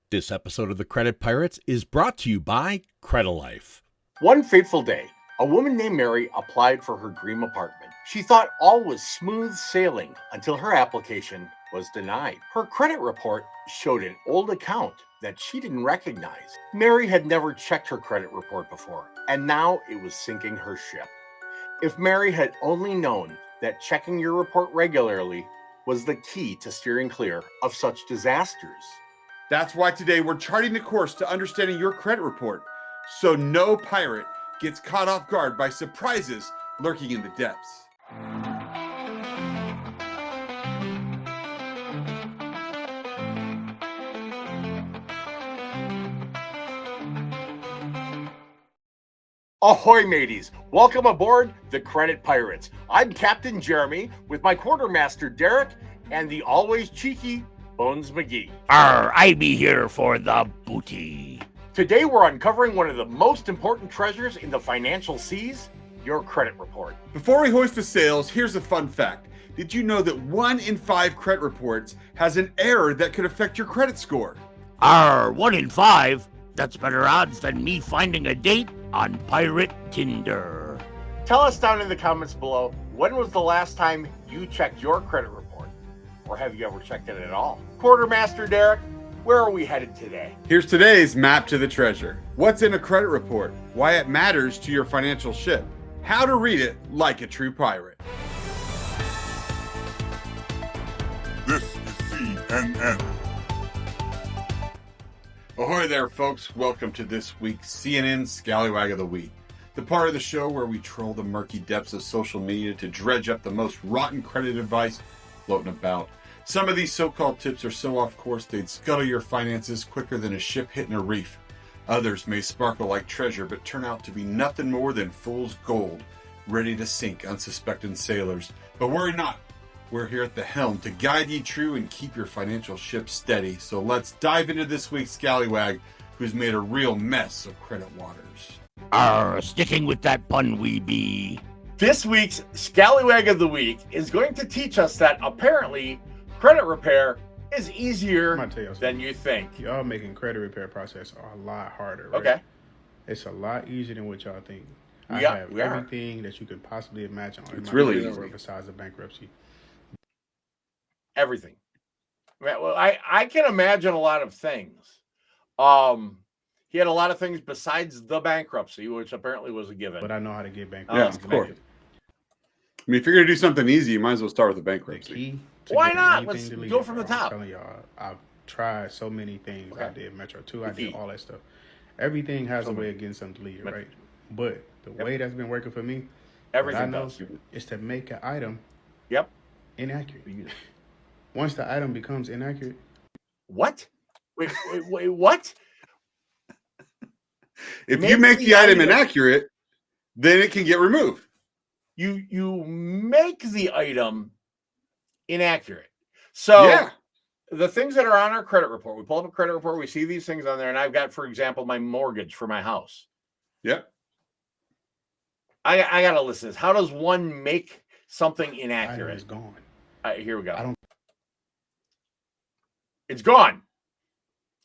This episode of the Credit Pirates is brought to you by Credilife. One fateful day, a woman named Mary applied for her dream apartment. She thought all was smooth sailing until her application was denied. Her credit report showed an old account that she didn't recognize. Mary had never checked her credit report before, and now it was sinking her ship. If Mary had only known that checking your report regularly was the key to steering clear of such disasters. That's why today we're charting the course to understanding your credit report, so no pirate gets caught off guard by surprises lurking in the depths. Ahoy, mateys! Welcome aboard the Credit Pirates. I'm Captain Jeremy with my quartermaster Derek and the always cheeky Bones McGee. I be here for the booty. Today we're uncovering one of the most important treasures in the financial seas, your credit report. Before we hoist the sails, here's a fun fact. Did you know that 1 in 5 credit reports has an error that could affect your credit score? 1 in 5? That's better odds than me finding a date on Pirate Tinder. Tell us down in the comments below, when was the last time you checked your credit report? Or have you ever checked it at all? Quartermaster Derek, where are we headed today? Here's today's map to the treasure. What's in a credit report? Why it matters to your financial ship. How to read it like a true pirate. This is CNN. Ahoy there, folks. Welcome to this week's CNN Scallywag of the Week, the part of the show where we troll the murky depths of social media to dredge up the most rotten credit advice floating about. Some of these so-called tips are so off course they'd scuttle your finances quicker than a ship hitting a reef. Others may sparkle like treasure but turn out to be nothing more than fool's gold, ready to sink unsuspecting sailors. But worry not. We're here at the helm to guide ye true and keep your financial ship steady. So let's dive into this week's scallywag who's made a real mess of credit waters. Sticking with that pun we be. This week's Scallywag of the Week is going to teach us that apparently credit repair is easier than you think. Y'all making credit repair process a lot harder, right? Okay. It's a lot easier than what y'all think. We are. Everything that you could possibly imagine on It's my really credit easy. report besides a bankruptcy. Everything. Well, I can imagine a lot of things. He had a lot of things besides the bankruptcy, which apparently was a given. But I know how to get Yeah, bankruptcy. of course. I mean, if you're going to do something easy, you might as well start with the The bankruptcy. key to Why getting not? anything Let's deleted, go from the bro, top. I'm telling y'all, I've tried so many things. Okay. I did Metro 2, I The did key. all that stuff. Everything has a way of getting something deleted, Metro right? But the way that's been working for me, Everything what I know does. is to make an item Yep. inaccurate. Once the item becomes inaccurate, What? Wait, what? If Make you make the the item item- inaccurate, then it can get removed. You make the item inaccurate. So Yeah. the things that are on our credit report, we pull up a credit report, we see these things on there, and I've got, for example, my mortgage for my house. Yep. I got to list this. How does one make something item inaccurate? is gone. Here we go. I don't- It's gone.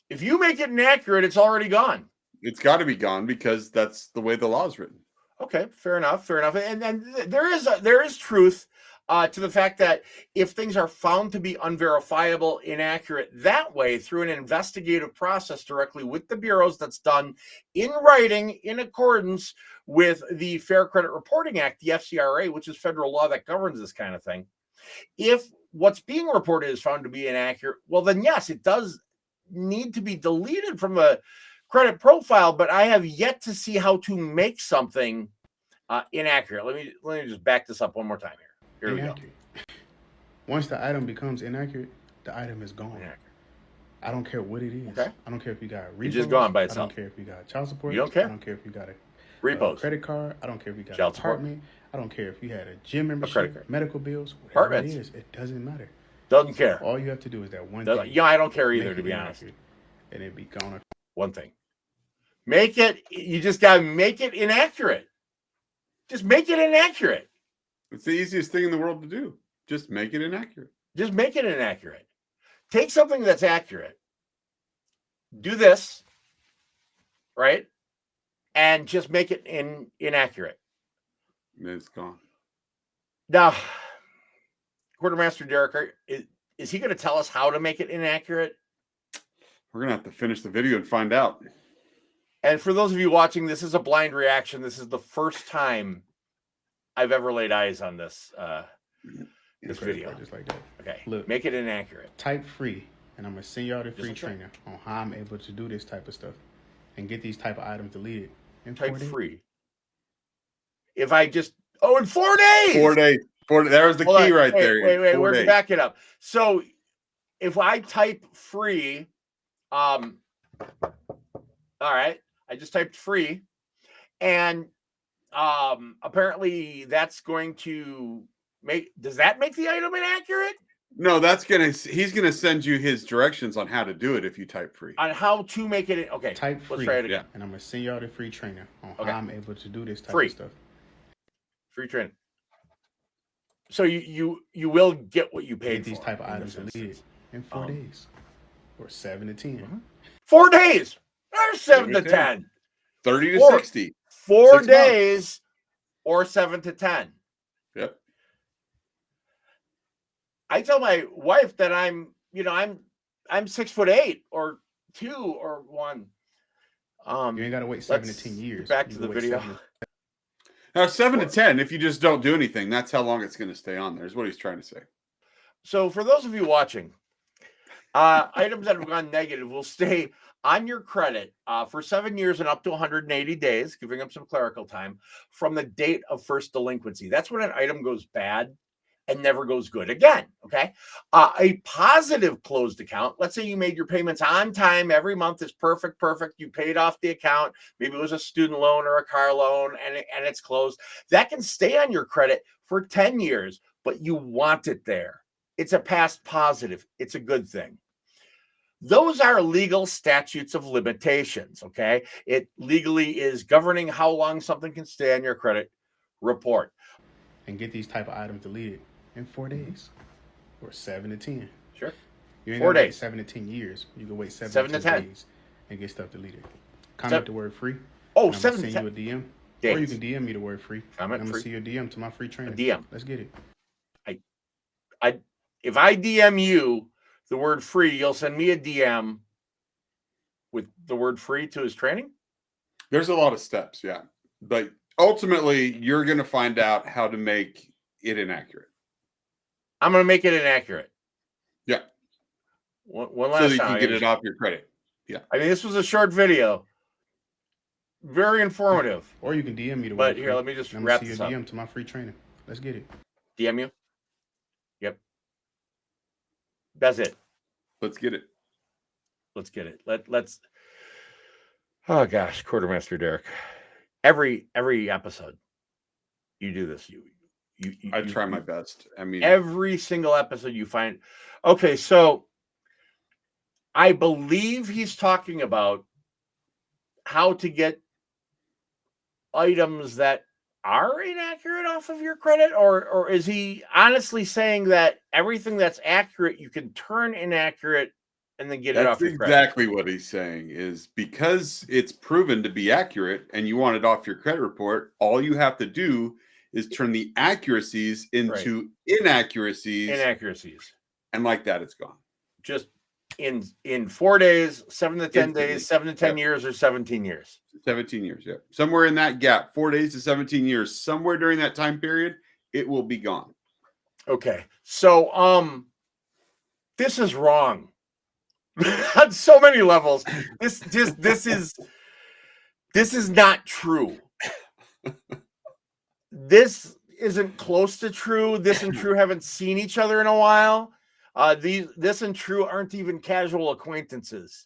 If you make it inaccurate, it's already gone. It's got to be gone because that's the way the law is written. Okay, fair enough. And there is truth to the fact that if things are found to be unverifiable, inaccurate that way through an investigative process directly with the bureaus, that's done in writing in accordance with the Fair Credit Reporting Act, the FCRA, which is federal law that governs this kind of thing. If what's being reported is found to be inaccurate, well, then yes, it does need to be deleted from the credit profile, but I have yet to see how to make something inaccurate. Let me just back this up one more time here. Here we go. Inaccurate. Once the item becomes inaccurate, the item is gone. Inaccurate. I don't care what it is. Okay. I don't care if you got repos. It's just gone by I itself. don't care if you got child support. You don't care? I don't care if you got a Repos. credit card. I don't care if you got Child an support. apartment. I don't care if you had a gym credit membership, card. medical bills, whatever Apartments. it is. It doesn't matter. Doesn't care. All you have to do is that one Doesn't- thing. Yeah, I don't care make either, it to be honest. inaccurate, and it be gone. One thing. Make it, you just got to make it inaccurate. Just make it inaccurate. It's the easiest thing in the world to do. Just make it inaccurate. Just make it inaccurate. Take something that's accurate, do this, right? And just make it inaccurate. It's gone. Now, Quartermaster Derek, is he going to tell us how to make it inaccurate? We're going to have to finish the video and find out. And for those of you watching, this is a blind reaction. This is the first time I've ever laid eyes on this video. Just like that. Okay, Look. make it inaccurate. Type free, and I'm gonna send y'all the free like that. trainer on how I'm able to do this type of stuff and get these type of items deleted. In Type 4 days. free. If I just in 4 days. 4 days. 4 days. There was the Hold key on. right there. Wait. 4 We're days. back it up. So if I type free, all right, I just typed free, and apparently that's going to does that make the item inaccurate? No, he's gonna send you his directions on how to do it if you type free. On how to make it okay. Type Let's free, try it again. and I'm gonna send y'all the free trainer on Okay. how I'm able to do this type Free. of stuff. Free training. So you will get what you paid Get these for type of in items this deleted instance. in 4 days, or 7 to 10. 4 days. Or 7 to 7 to 10. 30 to 4 60. 4 6 months. days or 7 to 10. Yep. I tell my wife that I'm 6'8" or 2 or 1. You ain't gotta wait 7 to let's 10 years. Back You to can the wait video. 7 to- Now 7 to 10, if you just don't do anything, that's how long it's gonna stay on there, is what he's trying to say. So for those of you watching, items that have gone negative will stay on your credit for 7 years and up to 180 days, giving them some clerical time from the date of first delinquency. That's when an item goes bad and never goes good again. Okay. A positive closed account. Let's say you made your payments on time. Every month is perfect. You paid off the account. Maybe it was a student loan or a car loan and it's closed. That can stay on your credit for 10 years, but you want it there. It's a past positive. It's a good thing. Those are legal statutes of limitations, okay? It legally is governing how long something can stay on your credit report. and get these type of items deleted in 4 days, or 7 to 10. Sure. You ain't 4 gotta wait days. 7 to 10 years. You can wait 7 7 to to 10 10 days and get stuff deleted. Comment the word free. Oh, and I'm 7 gonna to send 10 you a DM. days. Or you can DM me the word free. Comment I'm gonna free. see your DM to my free trainer. DM. Let's get it. If I DM you the word free, you'll send me a DM with the word free to his training? There's a lot of steps, yeah. But ultimately, you're gonna find out how to make it inaccurate. I'm going to make it inaccurate. Yeah. One So last that you time. can get it off your credit. I mean, this was a short video. Very informative. Or you can DM me the But word here, free. let me just and I'm wrap gonna see this your up. DM to my free trainer. Let's get it. DM you? Yep. That's it. Let's get it. Let's get it. Let's. Oh gosh, Quartermaster Derek. Every episode, you do this. I try my best. I mean, Every single episode you find. Okay, so I believe he's talking about how to get items that are inaccurate off of your credit, or is he honestly saying that everything that's accurate you can turn inaccurate and then get it that's off your credit? exactly what he's saying is because it's proven to be accurate and you want it off your credit report, all you have to do is turn the accuracies into inaccuracies. Inaccuracies. And like that, it's gone. Just in 4 days, 7 to 10 Instantly. days, 7 to 10 Yep. years, or 17 years. 17 years, yeah. Somewhere in that gap, 4 days to 17 years, somewhere during that time period, it will be gone. Okay. So this is wrong. On so many levels. This is not true. This isn't close to true. This and true haven't seen each other in a while. This and true aren't even casual acquaintances.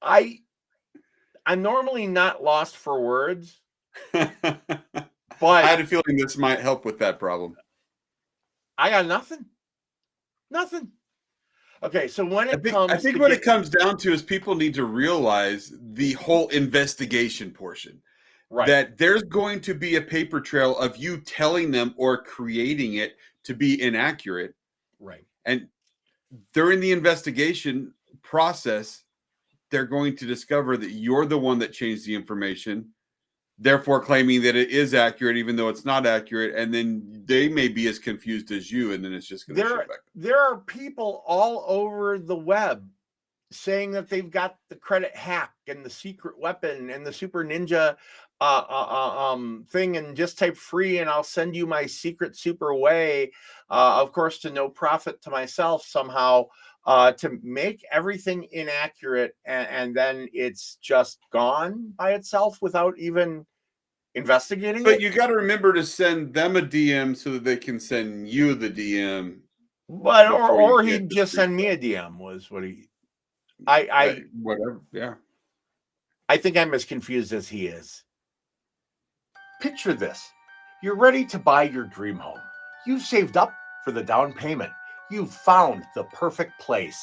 I'm normally not lost for words, I but had a feeling this might help with that problem. I got nothing. Nothing. Okay, so when it comes, I think what it comes down to is people need to realize the whole investigation portion. right, That there's going to be a paper trail of you telling them or creating it to be inaccurate. right, And during the investigation, process, they're going to discover that you're the one that changed the information, therefore claiming that it is accurate, even though it's not accurate. And then they may be as confused as you, and then it's just going to show back. There are people all over the web saying that they've got the credit hack and the secret weapon and the super ninja thing, and just type free and I'll send you my secret super way, of course, to no profit to myself somehow, to make everything inaccurate, and then it's just gone by itself without even investigating But it. you got to remember to send them a DM so that they can send you the DM. But before or you he'd get the just free send me a DM was what he. I whatever. Yeah. I think I'm as confused as he is. Picture this. You're ready to buy your dream home. You've saved up for the down payment. You've found the perfect place.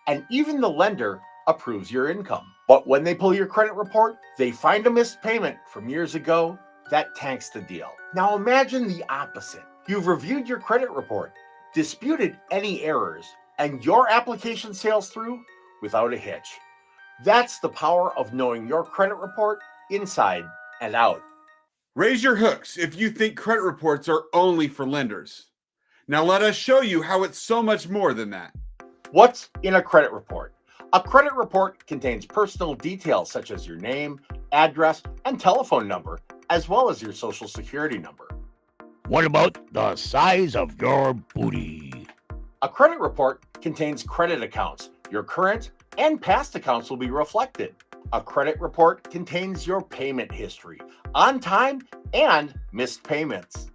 And even the lender approves your income. But when they pull your credit report, they find a missed payment from years ago that tanks the deal. Now imagine the opposite. You've reviewed your credit report, disputed any errors, and your application sails through without a hitch. That's the power of knowing your credit report inside and out. Raise your hooks if you think credit reports are only for lenders. Now let us show you how it's so much more than that. What's in a credit report? A credit report contains personal details such as your name, address, and telephone number, as well as your social security number. What about the size of your booty? A credit report contains credit accounts. Your current and past accounts will be reflected. A credit report contains your payment history, on time and missed payments.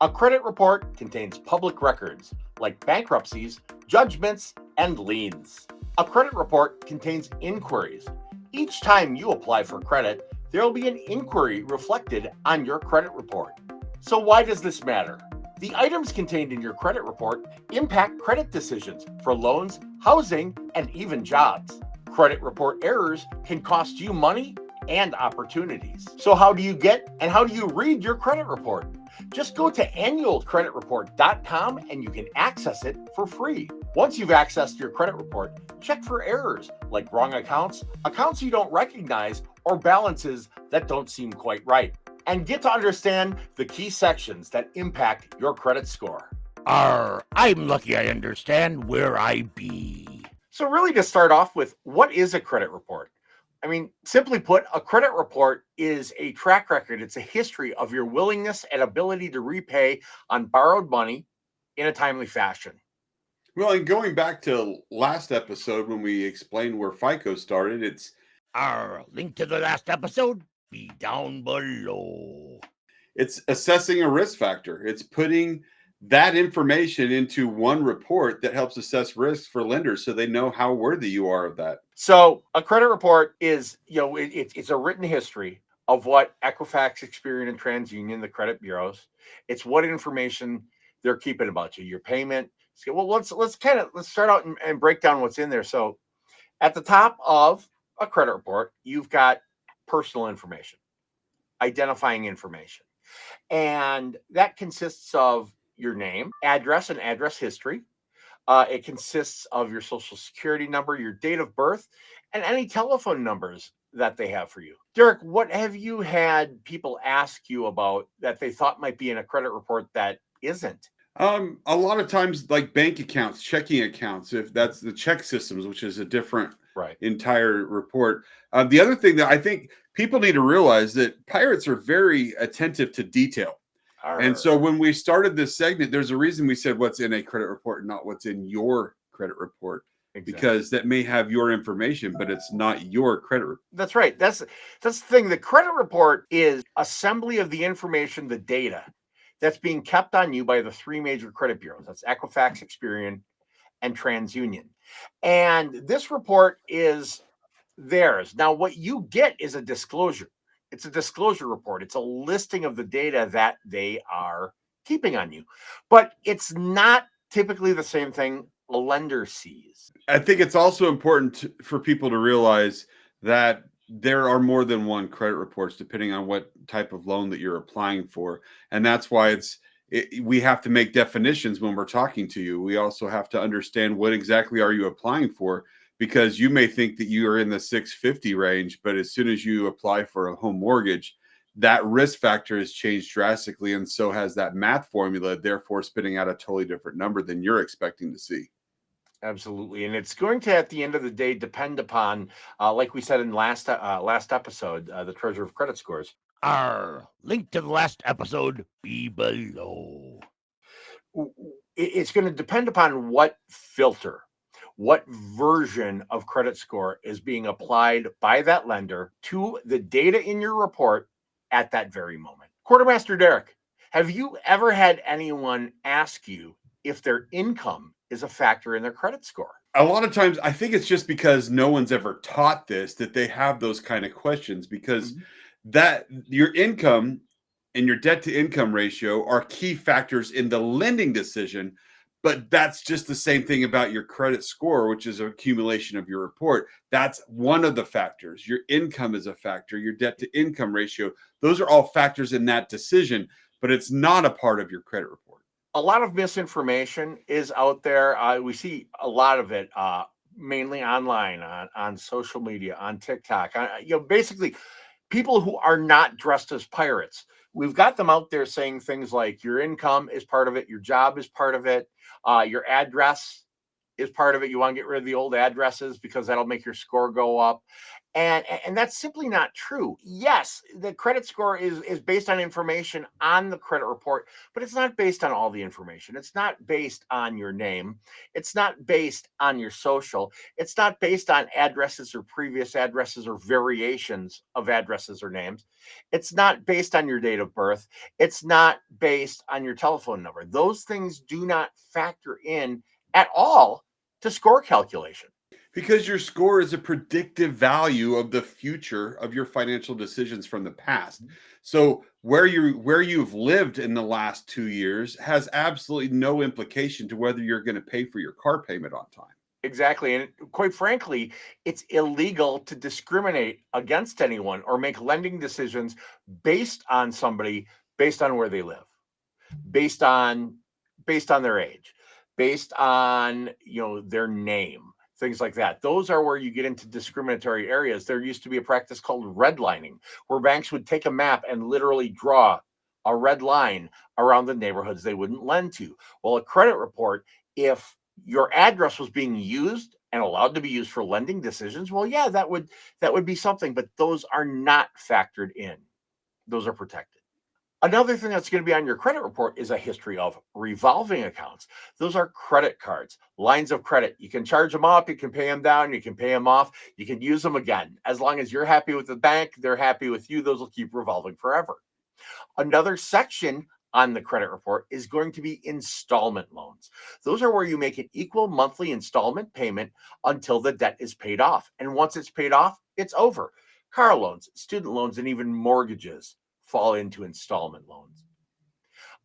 A credit report contains public records like bankruptcies, judgments, and liens. A credit report contains inquiries. Each time you apply for credit, there will be an inquiry reflected on your credit report. So why does this matter? The items contained in your credit report impact credit decisions for loans, housing, and even jobs. Credit report errors can cost you money and opportunities. So how do you get and how do you read your credit report? Just go to annualcreditreport.com and you can access it for free. Once you've accessed your credit report, check for errors like wrong accounts, accounts you don't recognize, or balances that don't seem quite right. And get to understand the key sections that impact your credit score. I'm lucky I understand where I be. So really, to start off with, what is a credit report? I mean, simply put, a credit report is a track record. It's a history of your willingness and ability to repay on borrowed money in a timely fashion. Well, and going back to last episode when we explained where FICO started, it's Link to the last episode be down below. It's assessing a risk factor. It's putting that information into one report that helps assess risks for lenders so they know how worthy you are of that. So a credit report is, it's a written history of what Equifax, Experian, and TransUnion, the credit bureaus, it's what information they're keeping about you, your payment. Well, let's start out and break down what's in there. So at the top of a credit report, you've got personal information, identifying information, and that consists of your name, address, and address history. It consists of your social security number, your date of birth, and any telephone numbers that they have for you. Derek, what have you had people ask you about that they thought might be in a credit report that isn't? A lot of times, like bank accounts, checking accounts, if that's the check systems, which is a different entire report. The other thing that I think people need to realize that pirates are very attentive to detail. And so when we started this segment, there's a reason we said what's in a credit report, not what's in your credit report, because that may have your information, but it's not your credit report. That's right. That's the thing. The credit report is assembly of the information, the data that's being kept on you by the three major credit bureaus. That's Equifax, Experian, and TransUnion. And this report is theirs. Now, what you get is a disclosure. It's a disclosure report. It's a listing of the data that they are keeping on you. But it's not typically the same thing a lender sees. I think it's also important for people to realize that there are more than one credit reports depending on what type of loan that you're applying for. And that's why we have to make definitions when we're talking to you. We also have to understand what exactly are you applying for, because you may think that you are in the 650 range, but as soon as you apply for a home mortgage, that risk factor has changed drastically, and so has that math formula, therefore spitting out a totally different number than you're expecting to see. Absolutely, and it's going to, at the end of the day, depend upon, like we said in last episode, the treasure of credit scores. Our link to the last episode be below. It's going to depend upon what filter, what version of credit score is being applied by that lender to the data in your report at that very moment. Quartermaster Derek, have you ever had anyone ask you if their income is a factor in their credit score? A lot of times, I think it's just because no one's ever taught this that they have those kind of questions, because that your income and your debt to income ratio are key factors in the lending decision. But that's just the same thing about your credit score, which is an accumulation of your report. That's one of the factors. Your income is a factor, your debt to income ratio. Those are all factors in that decision, but it's not a part of your credit report. A lot of misinformation is out there. We see a lot of it, mainly online, on social media, on TikTok. Basically, people who are not dressed as pirates. We've got them out there saying things like your income is part of it, your job is part of it, your address is part of it. You want to get rid of the old addresses because that'll make your score go up. And that's simply not true. Yes, the credit score is based on information on the credit report, but it's not based on all the information. It's not based on your name. It's not based on your social. It's not based on addresses or previous addresses or variations of addresses or names. It's not based on your date of birth. It's not based on your telephone number. Those things do not factor in at all to score calculation. Because your score is a predictive value of the future of your financial decisions from the past. So where you've lived in the last 2 years has absolutely no implication to whether you're going to pay for your car payment on time. Exactly. And quite frankly, it's illegal to discriminate against anyone or make lending decisions based on somebody, based on where they live, based on their age, based on their name. Things like that. Those are where you get into discriminatory areas. There used to be a practice called redlining, where banks would take a map and literally draw a red line around the neighborhoods they wouldn't lend to. Well, a credit report, if your address was being used and allowed to be used for lending decisions, well, yeah, that would be something, but those are not factored in. Those are protected. Another thing that's going to be on your credit report is a history of revolving accounts. Those are credit cards, lines of credit. You can charge them up, you can pay them down, you can pay them off, you can use them again. As long as you're happy with the bank, they're happy with you, those will keep revolving forever. Another section on the credit report is going to be installment loans. Those are where you make an equal monthly installment payment until the debt is paid off. And once it's paid off, it's over. Car loans, student loans, and even mortgages fall into installment loans.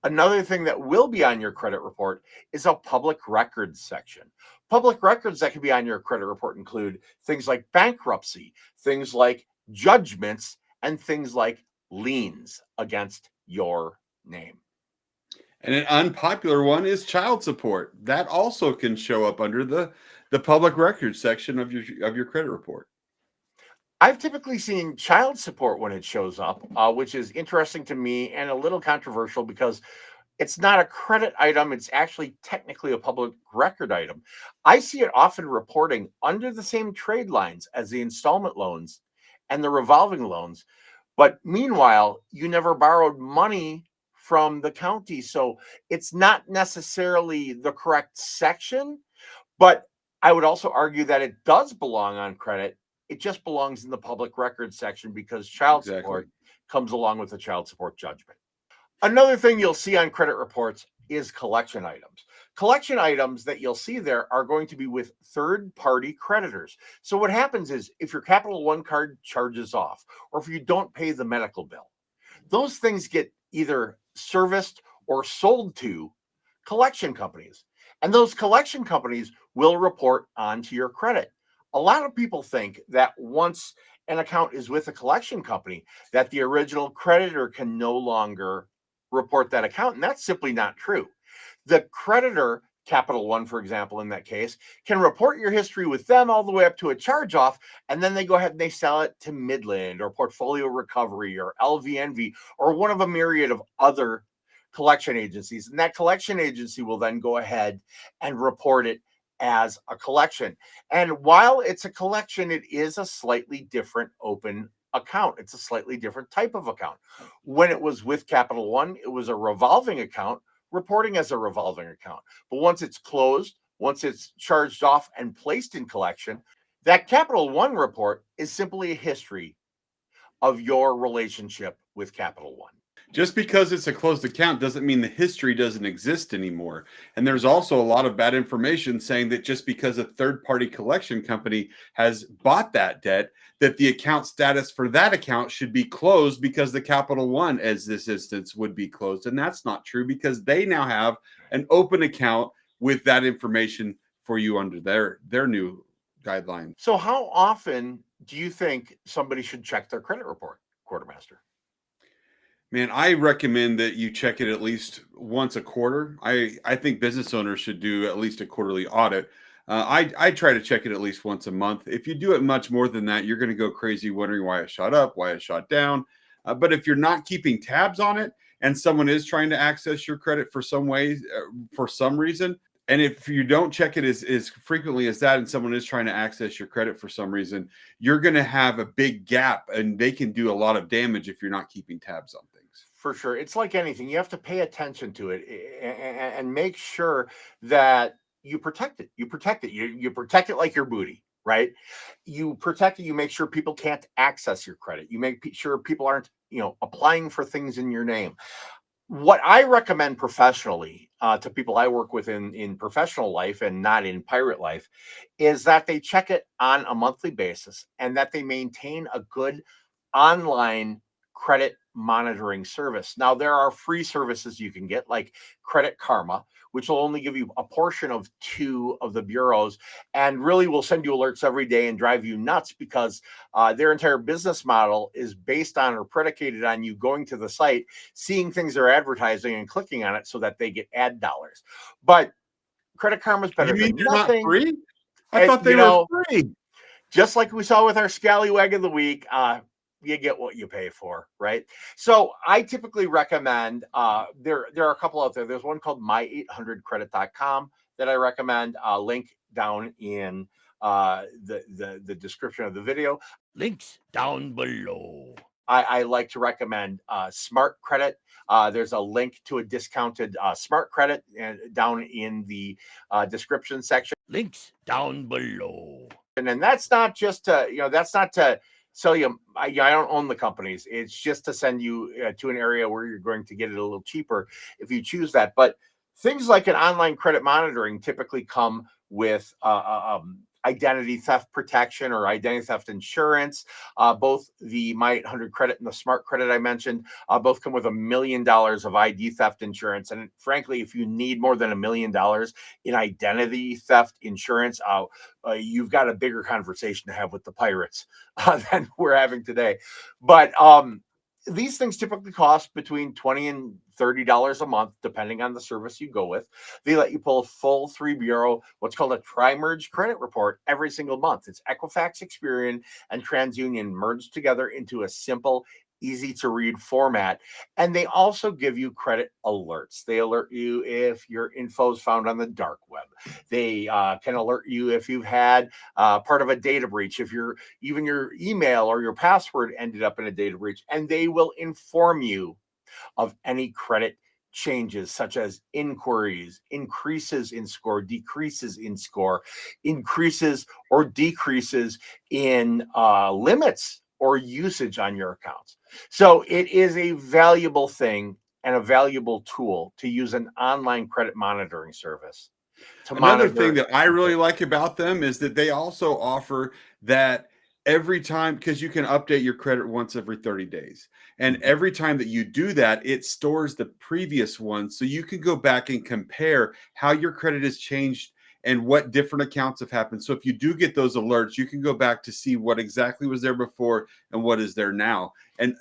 Another thing that will be on your credit report is a public records section. Public records that can be on your credit report include things like bankruptcy, things like judgments, and things like liens against your name. And an unpopular one is child support. That also can show up under the public records section of your credit report. I've typically seen child support when it shows up, which is interesting to me and a little controversial because it's not a credit item. It's actually technically a public record item. I see it often reporting under the same trade lines as the installment loans and the revolving loans. But meanwhile, you never borrowed money from the county. So it's not necessarily the correct section, but I would also argue that it does belong on credit. It just belongs in the public records section because child support comes along with the child support judgment. Another thing you'll see on credit reports is collection items. Collection items that you'll see there are going to be with third-party creditors. So what happens is if your Capital One card charges off, or if you don't pay the medical bill, those things get either serviced or sold to collection companies. And those collection companies will report onto your credit. A lot of people think that once an account is with a collection company, that the original creditor can no longer report that account. And that's simply not true. The creditor Capital One, for example, in that case, can report your history with them all the way up to a charge off. And then they go ahead and they sell it to Midland or Portfolio Recovery or LVNV or one of a myriad of other collection agencies. And that collection agency will then go ahead and report it as a collection. And while it's a collection, it is a slightly different open account. It's a slightly different type of account. When it was with Capital One, it was a revolving account, reporting as a revolving account. But once it's closed, once it's charged off and placed in collection, that Capital One report is simply a history of your relationship with Capital One. Just because it's a closed account doesn't mean the history doesn't exist anymore. And there's also a lot of bad information saying that just because a third-party collection company has bought that debt, that the account status for that account should be closed because the Capital One, as this instance, would be closed. And that's not true because they now have an open account with that information for you under their new guideline. So how often do you think somebody should check their credit report, Quartermaster? Man, I recommend that you check it at least once a quarter. I think business owners should do at least a quarterly audit. I try to check it at least once a month. If you do it much more than that, you're going to go crazy wondering why it shot up, why it shot down. But if you're not keeping tabs on it and someone is trying to access your credit for some way, for some reason, and if you don't check it as frequently as that and someone is trying to access your credit for some reason, you're going to have a big gap and they can do a lot of damage if you're not keeping tabs on things. For sure. It's like anything. You have to pay attention to it and make sure that you protect it. You protect it. You protect it like your booty, right? You protect it. You make sure people can't access your credit. You make sure people aren't, applying for things in your name. What I recommend professionally to people I work with in professional life and not in pirate life is that they check it on a monthly basis and that they maintain a good online credit monitoring service. Now, there are free services you can get like Credit Karma, which will only give you a portion of 2 of the bureaus and really will send you alerts every day and drive you nuts because their entire business model is based on or predicated on you going to the site, seeing things they're advertising and clicking on it so that they get ad dollars. But Credit Karma is better than nothing. Not free? I thought they were free. Just like we saw with our Scallywag of the Week, you get what you pay for, right? So I typically recommend, there are a couple out there. There's one called my800credit.com that I recommend. Link down in the description of the video. Links down below. I like to recommend Smart Credit. There's a link to a discounted Smart Credit down in the description section. Links down below. And that's not just to sell you. I don't own the companies. It's just to send you to an area where you're going to get it a little cheaper if you choose that. But things like an online credit monitoring typically come with identity theft protection or identity theft insurance. Both the My800 Credit and the Smart Credit I mentioned both come with $1 million of ID theft insurance. And frankly, if you need more than $1 million in identity theft insurance, you've got a bigger conversation to have with the pirates than we're having today. But these things typically cost between $20 and $30 a month, depending on the service you go with. They let you pull a full 3-bureau, what's called a tri-merge credit report every single month. It's Equifax, Experian, and TransUnion merged together into a simple, easy to read format. And they also give you credit alerts. They alert you if your info is found on the dark web. They can alert you if you've had part of a data breach, if even your email or your password ended up in a data breach, and they will inform you of any credit changes such as inquiries, increases in score, decreases in score, increases or decreases in limits or usage on your accounts. So it is a valuable thing and a valuable tool to use an online credit monitoring service. Another thing that I really like about them is that they also offer that every time, because you can update your credit once every 30 days. And every time that you do that, it stores the previous one. So you can go back and compare how your credit has changed and what different accounts have happened. So if you do get those alerts, you can go back to see what exactly was there before and what is there now. And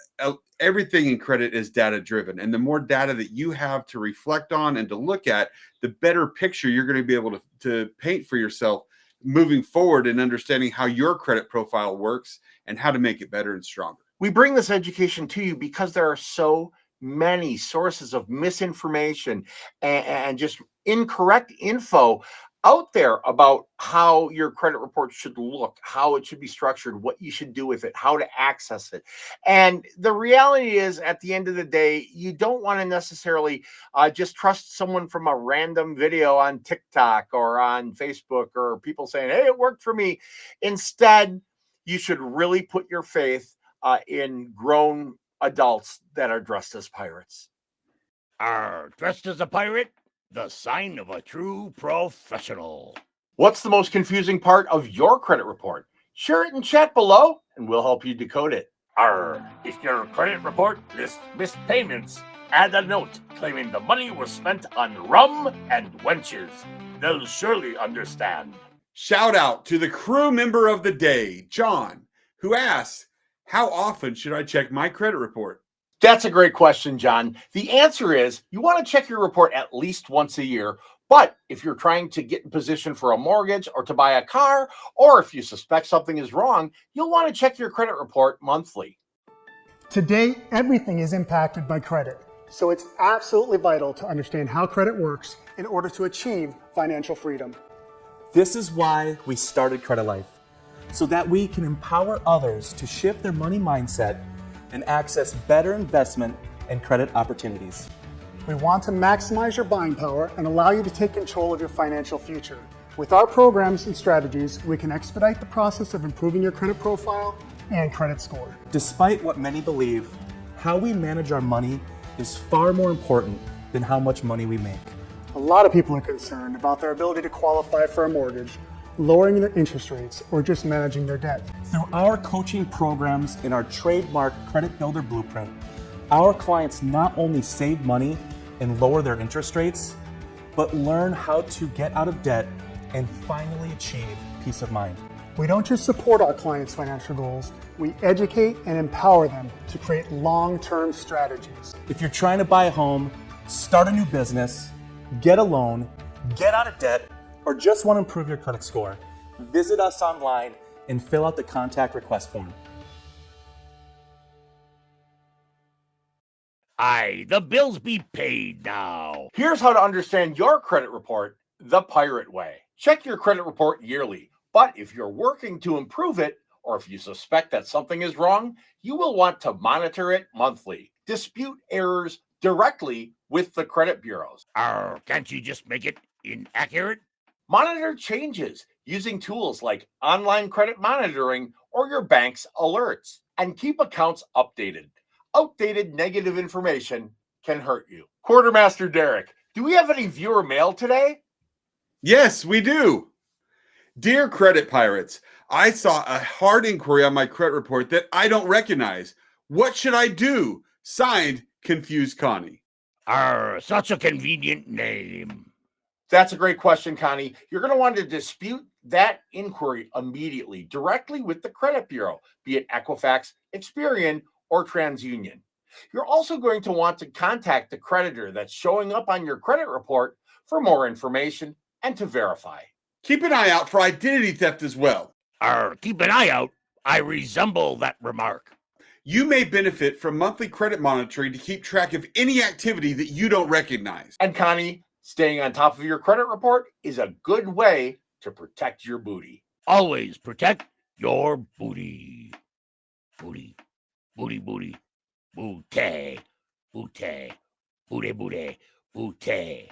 everything in credit is data driven. And the more data that you have to reflect on and to look at, the better picture you're going to be able to paint for yourself moving forward and understanding how your credit profile works and how to make it better and stronger. We bring this education to you because there are so many sources of misinformation and just incorrect info out there about how your credit report should look, how it should be structured, what you should do with it, how to access it. And the reality is, at the end of the day, you don't want to necessarily just trust someone from a random video on TikTok or on Facebook or people saying, hey, it worked for me. Instead, you should really put your faith in grown adults that are dressed as pirates. Dressed as a pirate? The sign of a true professional. What's the most confusing part of your credit report? Share it in chat below, and we'll help you decode it. If your credit report lists missed payments, add a note claiming the money was spent on rum and wenches. They'll surely understand. Shout out to the crew member of the day, John, who asks, how often should I check my credit report? That's a great question, John. The answer is you want to check your report at least once a year. But if you're trying to get in position for a mortgage or to buy a car, or if you suspect something is wrong, you'll want to check your credit report monthly. Today, everything is impacted by credit. So it's absolutely vital to understand how credit works in order to achieve financial freedom. This is why we started Credit Life, so that we can empower others to shift their money mindset and access better investment and credit opportunities. We want to maximize your buying power and allow you to take control of your financial future. With our programs and strategies, we can expedite the process of improving your credit profile and credit score. Despite what many believe, how we manage our money is far more important than how much money we make. A lot of people are concerned about their ability to qualify for a mortgage, lowering their interest rates, or just managing their debt. Through our coaching programs and our trademark Credit Builder Blueprint, our clients not only save money and lower their interest rates, but learn how to get out of debt and finally achieve peace of mind. We don't just support our clients' financial goals, we educate and empower them to create long-term strategies. If you're trying to buy a home, start a new business, get a loan, get out of debt, or just want to improve your credit score, visit us online and fill out the contact request form. Aye, the bills be paid now. Here's how to understand your credit report the pirate way. Check your credit report yearly, but if you're working to improve it, or if you suspect that something is wrong, you will want to monitor it monthly. Dispute errors directly with the credit bureaus. Can't you just make it inaccurate? Monitor changes using tools like online credit monitoring or your bank's alerts, and keep accounts updated. Outdated negative information can hurt you. Quartermaster Derek, do we have any viewer mail today? Yes, we do. Dear Credit Pirates, I saw a hard inquiry on my credit report that I don't recognize. What should I do? Signed, Confused Connie. Such a convenient name. That's a great question, Connie. You're going to want to dispute that inquiry immediately, directly with the credit bureau, be it Equifax, Experian, or TransUnion. You're also going to want to contact the creditor that's showing up on your credit report for more information and to verify. Keep an eye out for identity theft as well. Keep an eye out. I resemble that remark. You may benefit from monthly credit monitoring to keep track of any activity that you don't recognize. And Connie, staying on top of your credit report is a good way to protect your booty. Always protect your booty. Booty, booty, booty, booty, booty, booty, booty, booty.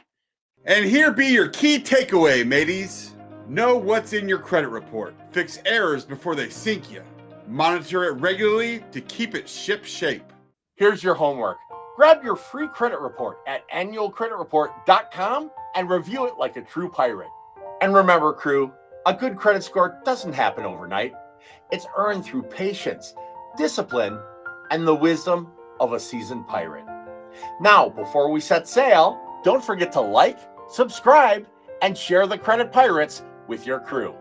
And here be your key takeaway, mateys. Know what's in your credit report. Fix errors before they sink you. Monitor it regularly to keep it ship shape. Here's your homework. Grab your free credit report at annualcreditreport.com and review it like a true pirate. And remember, crew, a good credit score doesn't happen overnight. It's earned through patience, discipline, and the wisdom of a seasoned pirate. Now, before we set sail, don't forget to like, subscribe, and share the Credit Pirates with your crew.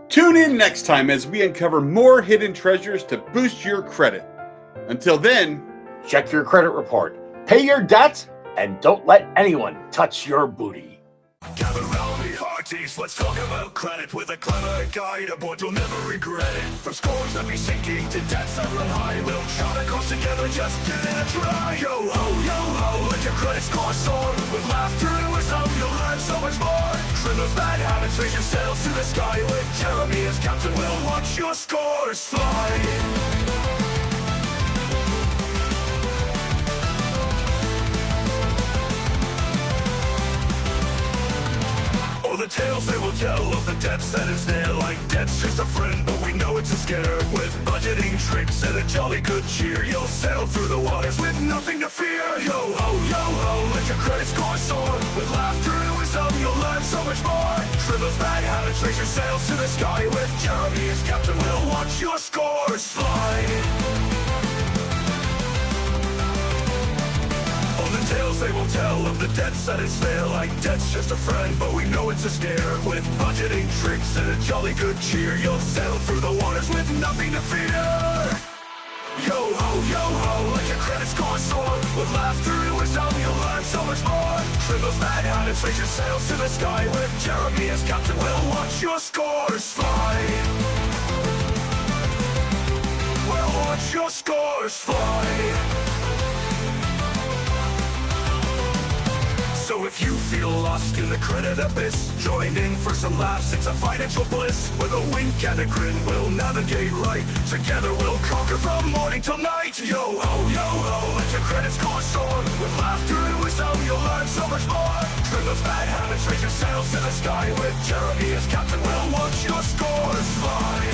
Tune in next time as we uncover more hidden treasures to boost your credit. Until then, check your credit report, pay your debt, and don't let anyone touch your booty. Gather round me, hearties, let's talk about credit with a clever guide aboard, you'll never regret it. From scores that be sinking to debts that run high, we'll chart a course together, just give it a try. Yo ho, let your credit score soar. With laughter and wisdom, you'll learn so much more. Trim those bad habits, raise your sails to the sky. With Jeremy as captain, we'll watch your scores fly. The tales they will tell of the debts that ensnare, like debt's just a friend, but we know it's a scare. With budgeting tricks and a jolly good cheer, you'll sail through the waters with nothing to fear. Yo ho, let your credit score soar. With laughter and wisdom, you'll learn so much more. Trim those bad habits, raise your sails to the sky. With Jeremy as captain, we'll watch your scores fly. The tales they will tell of the debts that ensnare, like debt's just a friend, but we know it's a scare. With budgeting tricks and a jolly good cheer, you'll sail through the waters with nothing to fear. Yo ho, let your credit score soar. With laughter and wisdom, you'll learn so much more. Trim those bad habits, raise your sails to the sky. With Jeremy as captain, we'll watch your scores fly. We'll watch your scores fly. So if you feel lost in the credit abyss, join in for some laughs, it's a financial bliss. With a wink and a grin, we'll navigate right. Together we'll conquer from morning till night. Yo ho, let your credit score soar. With laughter and wisdom, you'll learn so much more. Trim those bad habits, raise your sails to the sky. With Jeremy as captain, we'll watch your scores fly.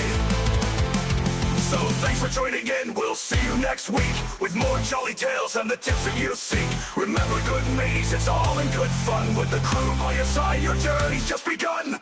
So thanks for joining in, we'll see you next week with more jolly tales and the tips that you seek. Remember, good mates, it's all in good fun. With the crew by your side, your journey's just begun.